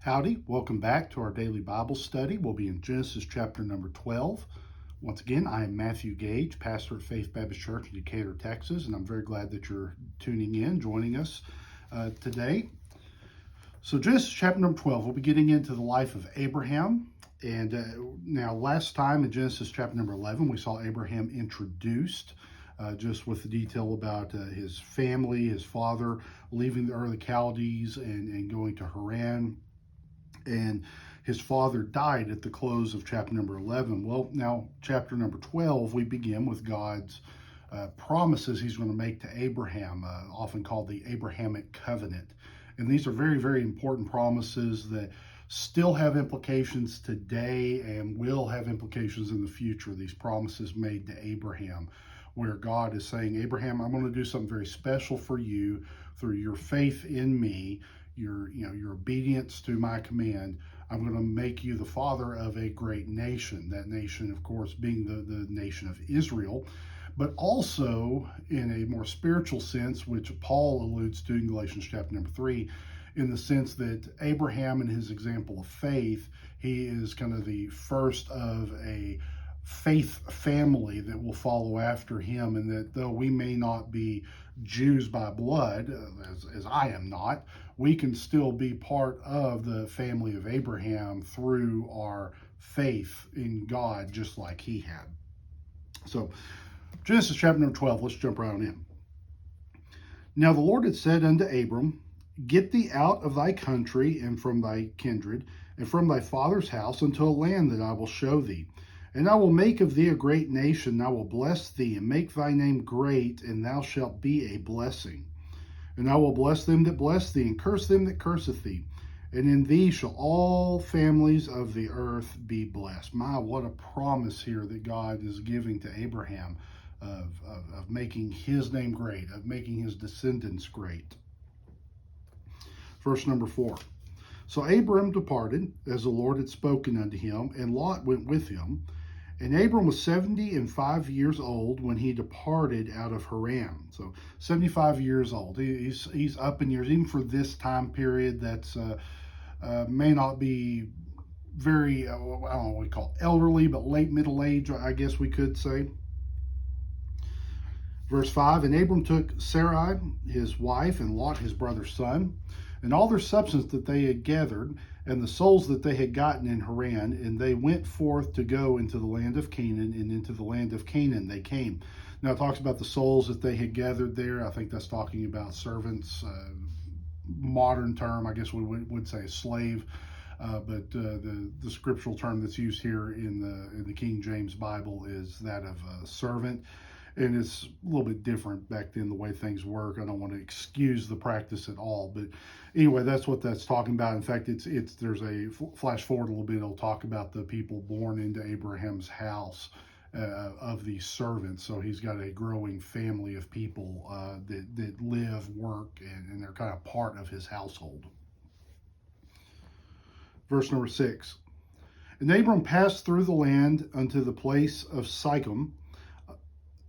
Howdy, welcome back to our daily Bible study. We'll be in Genesis chapter number 12. Once again, I am Matthew Gage, pastor at Faith Baptist Church in Decatur, Texas, and I'm very glad that you're tuning in, joining us today. So Genesis chapter number 12, we'll be getting into the life of Abraham. And now last time in Genesis chapter number 11, we saw Abraham introduced just with the detail about his family, his father leaving the Ur of the Chaldees and going to Haran. And his father died at the close of chapter number 11. Well, now chapter number 12, we begin with God's promises he's going to make to Abraham, often called the Abrahamic covenant. And these are very, very important promises that still have implications today and will have implications in the future. These promises made to Abraham, where God is saying, Abraham, I'm going to do something very special for you through your faith in me, your obedience to my command. I'm going to make you the father of a great nation. That nation, of course, being the nation of Israel, but also in a more spiritual sense, which Paul alludes to in Galatians chapter number 3, in the sense that Abraham, in his example of faith, he is kind of the first of a faith family that will follow after him, and that though we may not be Jews by blood, as I am not, we can still be part of the family of Abraham through our faith in God, just like he had. So Genesis chapter number 12, let's jump right on in. Now the Lord had said unto Abram, Get thee out of thy country and from thy kindred and from thy father's house unto a land that I will show thee. And I will make of thee a great nation, and I will bless thee, and make thy name great, and thou shalt be a blessing. And I will bless them that bless thee, and curse them that curseth thee. And in thee shall all families of the earth be blessed. My, what a promise here that God is giving to Abraham of making his name great, of making his descendants great. Verse number 4. So Abram departed, as the Lord had spoken unto him, and Lot went with him. And Abram was 75 years old when he departed out of Haran. So 75 years old. He's up in years, even for this time period. That's may not be very, I don't know what we call it, elderly, but late middle age, I guess we could say. Verse 5, And Abram took Sarai, his wife, and Lot, his brother's son, and all their substance that they had gathered, and the souls that they had gotten in Haran, and they went forth to go into the land of Canaan, and into the land of Canaan they came. Now it talks about the souls that they had gathered there. I think that's talking about servants, modern term, I guess we would say slave, but the scriptural term that's used here in the King James Bible is that of servant. And it's a little bit different back then, the way things work. I don't want to excuse the practice at all, but anyway, that's what that's talking about. In fact, there's a flash forward a little bit. It'll talk about the people born into Abraham's house of these servants. So he's got a growing family of people that live, work, and they're kind of part of his household. Verse number 6. And Abram passed through the land unto the place of Sichem,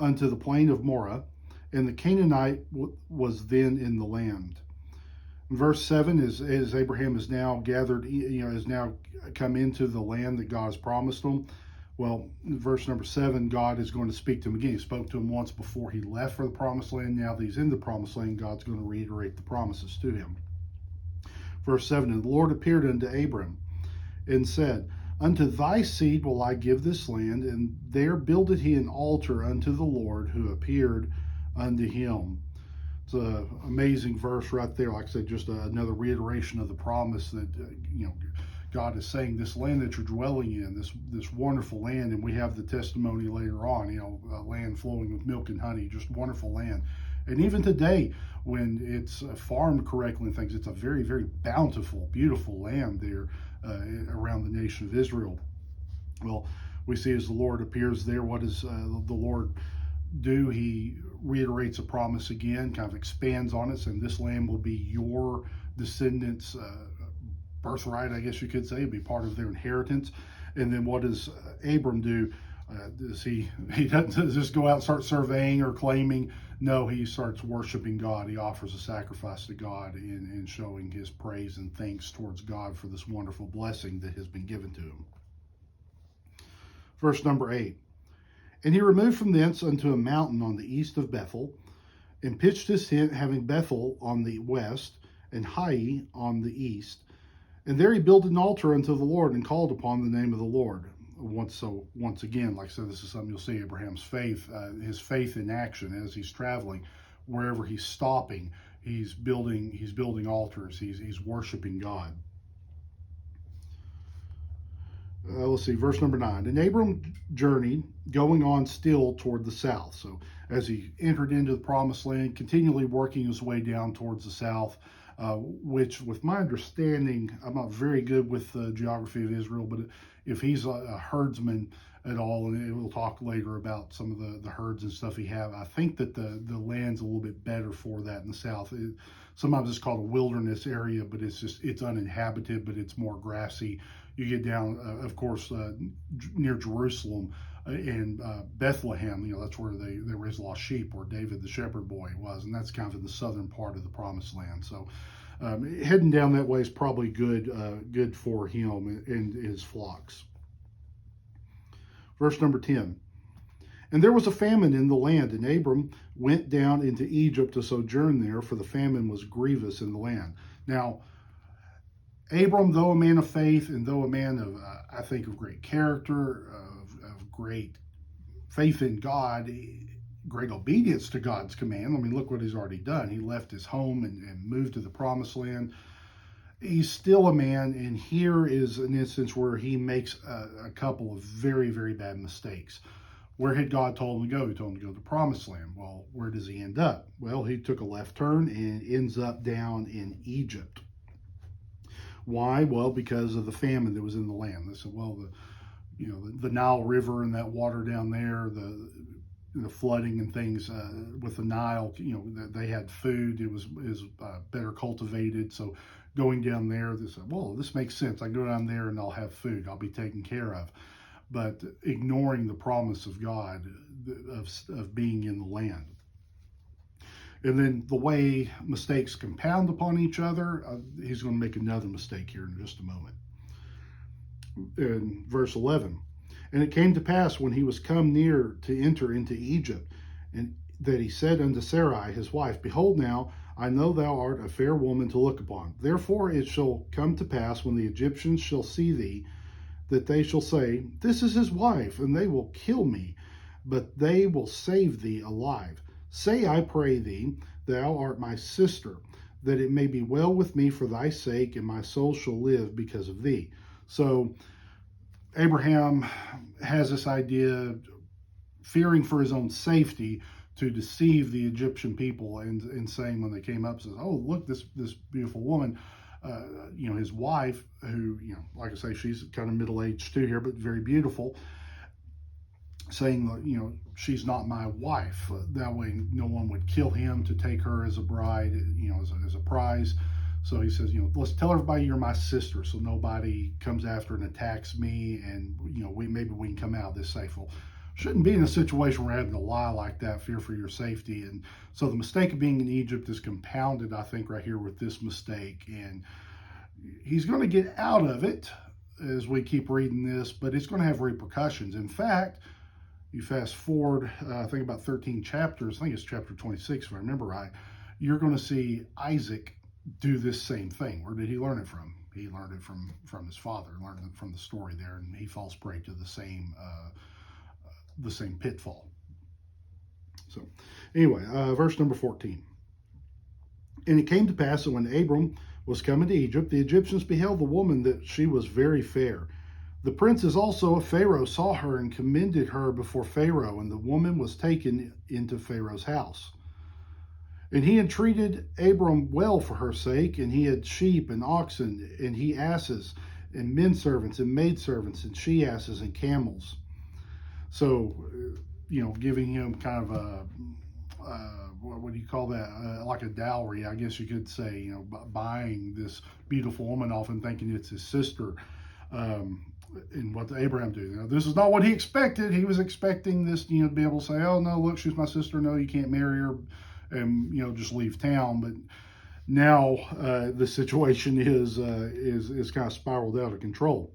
unto the plain of Moreh, and the Canaanite was then in the land. Verse 7 is as Abraham is now gathered, has now come into the land that God has promised him. Well, in verse number 7, God is going to speak to him again. He spoke to him once before he left for the promised land. Now that he's in the promised land, God's going to reiterate the promises to him. Verse 7, And the Lord appeared unto Abram and said, Unto thy seed will I give this land, and there builded he an altar unto the Lord who appeared unto him. It's an amazing verse right there. Like I said, just another reiteration of the promise that God is saying, this land that you're dwelling in, this wonderful land, and we have the testimony later on, a land flowing with milk and honey, just wonderful land. And even today, when it's farmed correctly and things, it's a very, very bountiful, beautiful land there around the nation of Israel. Well, we see as the Lord appears there, what does the Lord do? He reiterates a promise again, kind of expands on it, and this land will be your descendants' birthright, I guess you could say. It'll be part of their inheritance. And then what does Abram do? He doesn't just go out and start surveying or claiming. No, he starts worshiping God. He offers a sacrifice to God in showing his praise and thanks towards God for this wonderful blessing that has been given to him. Verse number 8. And he removed from thence unto a mountain on the east of Bethel, and pitched his tent, having Bethel on the west, and Hai on the east. And there he built an altar unto the Lord, and called upon the name of the Lord. Once again, like I said, this is something you'll see Abraham's faith, his faith in action as he's traveling. Wherever he's stopping, he's building altars. He's worshiping God. Let's see, verse number 9. And Abram journeyed, going on still toward the south. So as he entered into the promised land, continually working his way down towards the south, which, with my understanding, I'm not very good with the geography of Israel, but if he's a herdsman at all, and we'll talk later about some of the herds and stuff he have, I think that the land's a little bit better for that in the south. Sometimes it's called a wilderness area, but it's uninhabited, but it's more grassy. You get down, of course, near Jerusalem and Bethlehem. That's where they raised lost sheep, where David the shepherd boy was, and that's kind of in the southern part of the promised land. So heading down that way is probably good for him and his flocks. Verse number 10. And there was a famine in the land, and Abram went down into Egypt to sojourn there, for the famine was grievous in the land. Now, Abram, though a man of faith, and though a man of, I think, of great character, of great faith in God, great obedience to God's command. I mean, look what he's already done. He left his home and moved to the promised land. He's still a man, and here is an instance where he makes a couple of very, very bad mistakes. Where had God told him to go? He told him to go to the promised land. Well, where does he end up? Well, he took a left turn and ends up down in Egypt. Why? Well, because of the famine that was in the land. They said, well, the Nile River and that water down there, the flooding and things with the Nile, they had food. It was better cultivated. So going down there, they said, well, this makes sense. I can go down there and I'll have food. I'll be taken care of. But ignoring the promise of God of being in the land. And then the way mistakes compound upon each other, he's going to make another mistake here in just a moment. In verse 11, and it came to pass when he was come near to enter into Egypt, and that he said unto Sarai his wife, Behold now, I know thou art a fair woman to look upon. Therefore it shall come to pass when the Egyptians shall see thee, that they shall say, This is his wife, and they will kill me, but they will save thee alive. Say, I pray thee, thou art my sister, that it may be well with me for thy sake, and my soul shall live because of thee. So Abraham has this idea, fearing for his own safety, to deceive the Egyptian people, and saying when they came up, says, oh, look, this beautiful woman, his wife, who, like I say, she's kind of middle-aged too here, but very beautiful, saying, she's not my wife. That way no one would kill him to take her as a bride, as a prize. So he says, let's tell everybody you're my sister, so nobody comes after and attacks me, and, maybe we can come out of this safe. Well, shouldn't be in a situation where you're having to lie like that, fear for your safety. And so the mistake of being in Egypt is compounded, I think, right here with this mistake. And he's going to get out of it as we keep reading this, but it's going to have repercussions. In fact, you fast forward, I think about 13 chapters, I think it's chapter 26, if I remember right, you're going to see Isaac do this same thing. Where did he learn it from? He learned it from his father, learned it from the story there, and he falls prey to the same pitfall. So anyway, verse number 14. And it came to pass that when Abram was coming to Egypt, the Egyptians beheld the woman, that she was very fair. The princes also of Pharaoh saw her and commended her before Pharaoh, and the woman was taken into Pharaoh's house. And he entreated Abram well for her sake, and he had sheep and oxen, and he asses, and men servants, and maid servants, and she asses, and camels. So, giving him kind of a, what do you call that? Like a dowry, I guess you could say, buying this beautiful woman off and thinking it's his sister. And what did Abraham do? Now, this is not what he expected. He was expecting this, to be able to say, "Oh no, look, she's my sister. No, you can't marry her," and just leave town. But now the situation is kind of spiraled out of control.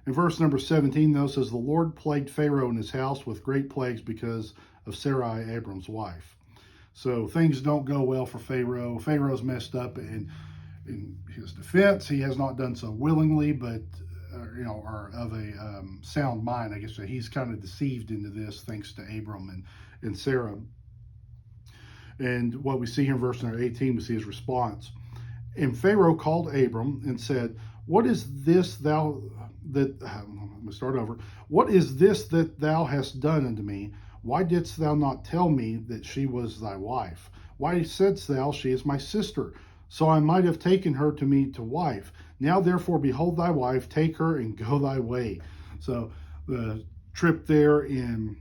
In verse number 17, though, says, "The Lord plagued Pharaoh and his house with great plagues because of Sarai, Abram's wife." So things don't go well for Pharaoh. Pharaoh's messed up, and in his defense, he has not done so willingly, but or of a sound mind, I guess. So he's kind of deceived into this, thanks to Abram and Sarah. And what we see here in verse number 18, we see his response. "And Pharaoh called Abram and said, What is this thou that let me start over. What is this that thou hast done unto me? Why didst thou not tell me that she was thy wife? Why saidst thou, She is my sister? So I might have taken her to me to wife. Now therefore behold thy wife, take her and go thy way." So the trip there in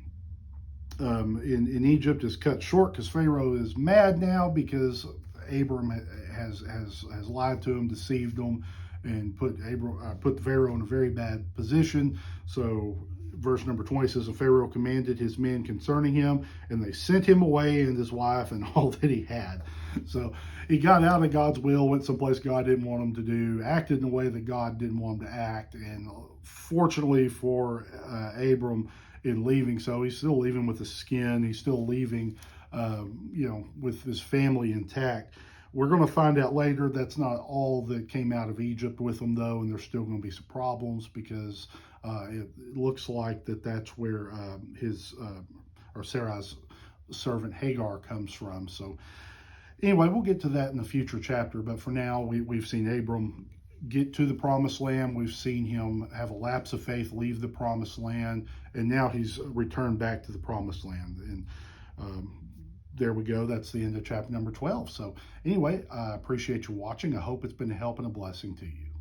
Egypt is cut short because Pharaoh is mad now because Abram has lied to him, deceived him, and put Pharaoh in a very bad position. So verse number 20 says, "And Pharaoh commanded his men concerning him, and they sent him away and his wife and all that he had." So he got out of God's will, went someplace God didn't want him to do, acted in a way that God didn't want him to act. And fortunately for Abram, in leaving, so he's still leaving with his skin. He's still leaving, with his family intact. We're going to find out later that's not all that came out of Egypt with him, though, and there's still going to be some problems because it looks like that's where Sarai's servant Hagar comes from. So anyway, we'll get to that in a future chapter. But for now, we've seen Abram get to the promised land. We've seen him have a lapse of faith, leave the promised land, and now he's returned back to the promised land. And there we go. That's the end of chapter number 12. So anyway, I appreciate you watching. I hope it's been a help and a blessing to you.